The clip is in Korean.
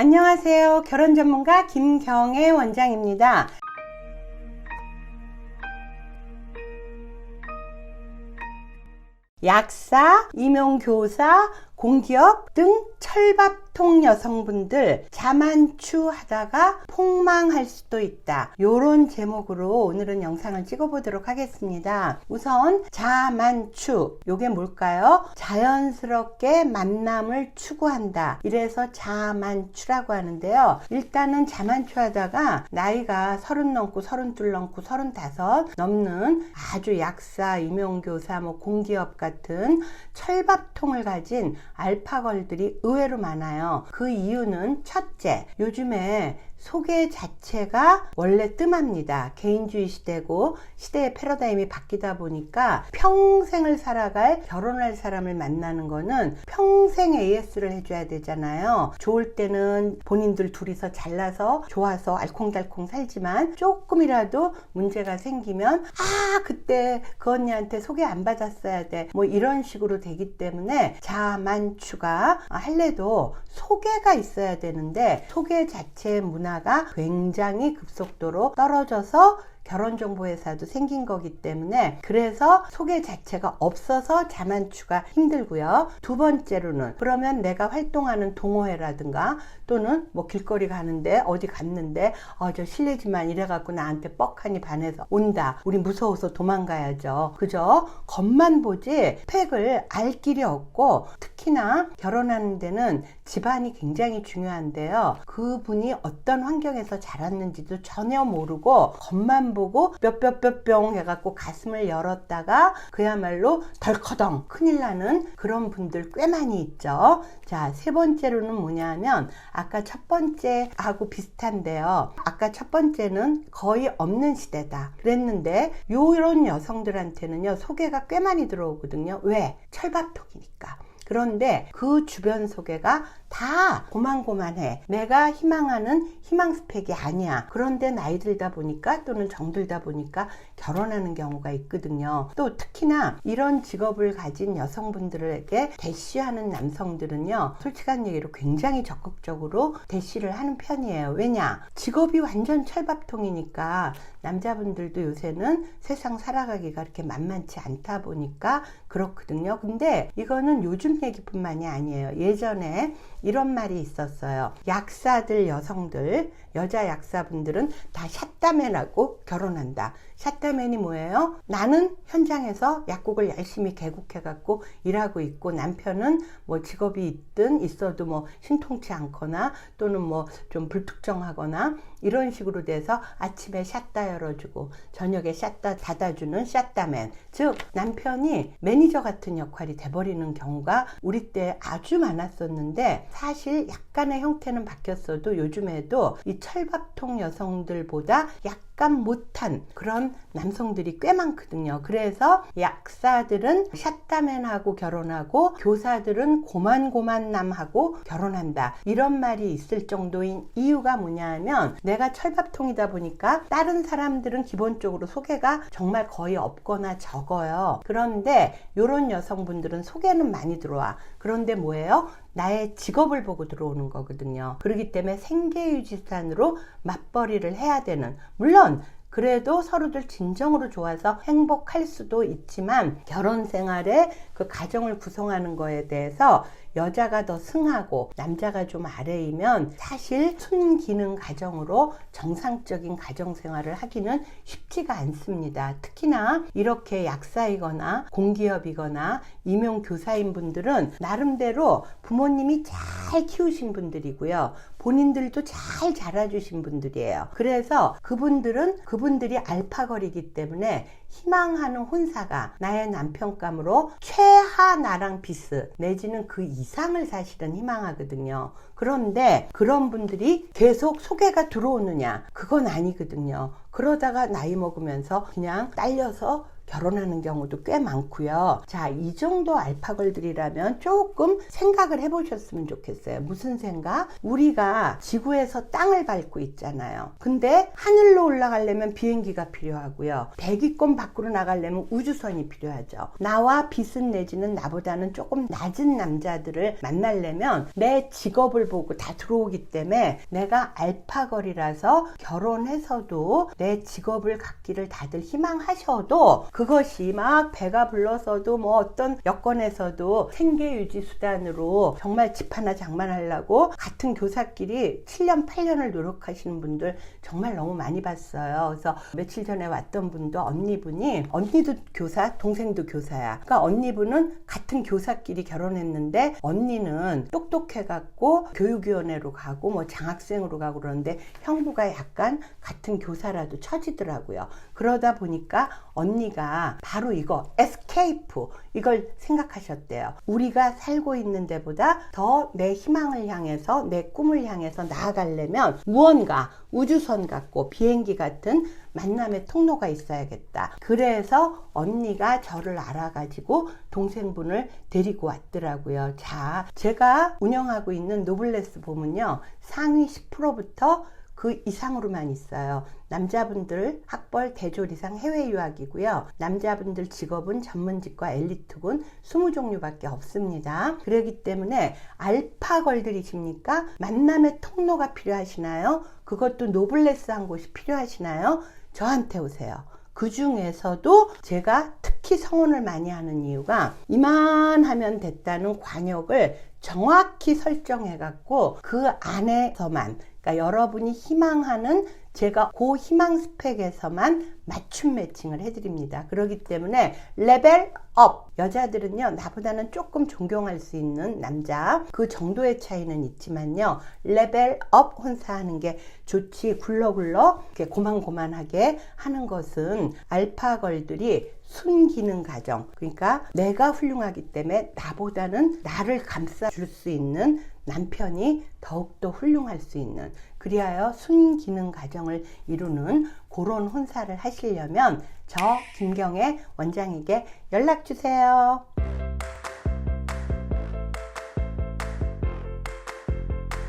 안녕하세요. 결혼 전문가 김경애 원장입니다. 약사, 임용교사, 공기업 등 철밥통 여성분들 자만추 하다가 폭망할 수도 있다. 요런 제목으로 오늘은 영상을 찍어보도록 하겠습니다. 우선 자만추, 요게 뭘까요? 자연스럽게 만남을 추구한다. 이래서 자만추라고 하는데요. 일단은 자만추 하다가 나이가 30 넘고 32 넘고 35 넘는 아주 약사, 임용교사, 공기업 같은 철밥통을 가진 알파걸들이 의외로 많아요. 그 이유는 첫째, 요즘에 소개 자체가 원래 뜸합니다. 개인주의 시대고 시대의 패러다임이 바뀌다 보니까 평생을 살아갈 결혼할 사람을 만나는 거는 평생 AS를 해줘야 되잖아요. 좋을 때는 본인들 둘이서 잘나서 좋아서 알콩달콩 살지만 조금이라도 문제가 생기면 그때 그 언니한테 소개 안 받았어야 돼, 이런 식으로 되기 때문에 자만추가 할래도 소개가 있어야 되는데 소개 자체의 문화가 굉장히 급속도로 떨어져서 결혼정보회사도 생긴 거기 때문에 그래서 소개 자체가 없어서 자만추가 힘들고요. 두 번째로는 그러면 내가 활동하는 동호회라든가 또는 길거리 가는데 어디 갔는데 저 실례지만 이래갖고 나한테 뻑하니 반해서 온다. 우리 무서워서 도망가야죠. 그죠? 겉만 보지 스펙을 알 길이 없고 특히나 결혼하는 데는 집안이 굉장히 중요한데요. 그분이 어떤 환경에서 자랐는지도 전혀 모르고 겉만 보고 뼈 해갖고 가슴을 열었다가 그야말로 덜커덩 큰일 나는 그런 분들 꽤 많이 있죠. 자, 세 번째로는 뭐냐면 아까 첫 번째하고 비슷한데요. 아까 첫 번째는 거의 없는 시대다 그랬는데 요런 여성들한테는요 소개가 꽤 많이 들어오거든요. 왜? 철밥통이니까. 그런데 그 주변 소개가 다 고만고만해. 내가 희망하는 희망 스펙이 아니야. 그런데 나이 들다 보니까 또는 정들다 보니까 결혼하는 경우가 있거든요. 또 특히나 이런 직업을 가진 여성분들에게 대시하는 남성들은요 솔직한 얘기로 굉장히 적극적으로 대시를 하는 편이에요. 왜냐? 직업이 완전 철밥통이니까 남자분들도 요새는 세상 살아가기가 그렇게 만만치 않다 보니까 그렇거든요. 근데 이거는 요즘 얘기뿐만이 아니에요. 예전에 이런 말이 있었어요. 약사들 여성들, 여자 약사분들은 다 샷다맨하고 결혼한다. 샷다맨이 뭐예요? 나는 현장에서 약국을 열심히 개국해갖고 일하고 있고 남편은 직업이 있든 있어도 신통치 않거나 또는 좀 불특정하거나 이런 식으로 돼서 아침에 샷다 열어주고 저녁에 샷다 닫아주는 샷다맨. 즉 남편이 매니저 같은 역할이 돼버리는 경우가 우리 때 아주 많았었는데 사실 약간의 형태는 바뀌었어도 요즘에도 이 철밥통 여성들보다 약간 못한 그런 남성들이 꽤 많거든요. 그래서 약사들은 샷다맨하고 결혼하고 교사들은 고만고만남하고 결혼한다. 이런 말이 있을 정도인 이유가 뭐냐면 내가 철밥통이다 보니까 다른 사람들은 기본적으로 소개가 정말 거의 없거나 적어요. 그런데 이런 여성분들은 소개는 많이 들어와. 그런데 뭐예요? 나의 직업을 보고 들어오는 거거든요. 그렇기 때문에 생계유지산으로 맞벌이를 해야 되는, 물론 그래도 서로들 진정으로 좋아서 행복할 수도 있지만 결혼 생활에 그 가정을 구성하는 거에 대해서 여자가 더 승하고 남자가 좀 아래이면 사실 순기능 가정으로 정상적인 가정 생활을 하기는 쉽지가 않습니다. 특히나 이렇게 약사이거나 공기업이거나 임용교사인 분들은 나름대로 부모님이 잘 키우신 분들이고요. 본인들도 잘 자라주신 분들이에요. 그래서 그분들이 알파걸이기 때문에 희망하는 혼사가 나의 남편감으로 최하 나랑 비슷 내지는 그 이상을 사실은 희망하거든요. 그런데 그런 분들이 계속 소개가 들어오느냐? 그건 아니거든요. 그러다가 나이 먹으면서 그냥 딸려서 결혼하는 경우도 꽤 많고요. 자, 이 정도 알파걸들이라면 조금 생각을 해보셨으면 좋겠어요. 무슨 생각? 우리가 지구에서 땅을 밟고 있잖아요. 근데 하늘로 올라가려면 비행기가 필요하고요. 대기권 밖으로 나가려면 우주선이 필요하죠. 나와 비슷 내지는 나보다는 조금 낮은 남자들을 만나려면 내 직업을 보고 다 들어오기 때문에 내가 알파걸이라서 결혼해서도 내 직업을 갖기를 다들 희망하셔도 그것이 막 배가 불러서도 뭐 어떤 여건에서도 생계유지 수단으로 정말 집 하나 장만하려고 같은 교사끼리 7년 8년을 노력하시는 분들 정말 너무 많이 봤어요. 그래서 며칠 전에 왔던 분도 언니분이, 언니도 교사, 동생도 교사야. 그러니까 언니분은 같은 교사끼리 결혼했는데 언니는 똑똑해갖고 교육위원회로 가고 뭐 장학생으로 가고 그러는데 형부가 약간 같은 교사라도 처지더라고요. 그러다 보니까 언니가 바로 이거 에스케이프 이걸 생각하셨대요. 우리가 살고 있는 데보다 더 내 희망을 향해서 내 꿈을 향해서 나아가려면 무언가 우주선 같고 비행기 같은 만남의 통로가 있어야겠다. 그래서 언니가 저를 알아가지고 동생분을 데리고 왔더라고요. 자, 제가 운영하고 있는 노블레스 보면요, 상위 10%부터 그 이상으로만 있어요. 남자분들 학벌 대졸 이상 해외 유학이고요. 남자분들 직업은 전문직과 엘리트군 20종류밖에 없습니다. 그렇기 때문에 알파걸들이십니까? 만남의 통로가 필요하시나요? 그것도 노블레스 한 곳이 필요하시나요? 저한테 오세요. 그 중에서도 제가 특히 성원을 많이 하는 이유가 이만하면 됐다는 관역을 정확히 설정해 갖고 그 안에서만, 그러니까 여러분이 희망하는 제가 그 희망 스펙에서만 맞춤 매칭을 해드립니다. 그렇기 때문에 레벨 업, 여자들은요 나보다는 조금 존경할 수 있는 남자 그 정도의 차이는 있지만요, 레벨 업 혼사하는 게 좋지 굴러굴러 이렇게 고만고만하게 하는 것은 알파걸들이 순기능 가정, 그러니까 내가 훌륭하기 때문에 나보다는 나를 감싸줄 수 있는 남편이 더욱더 훌륭할 수 있는, 그리하여 순기능 가정을 이루는 그런 혼사를 하시려면 저 김경애 원장에게 연락 주세요.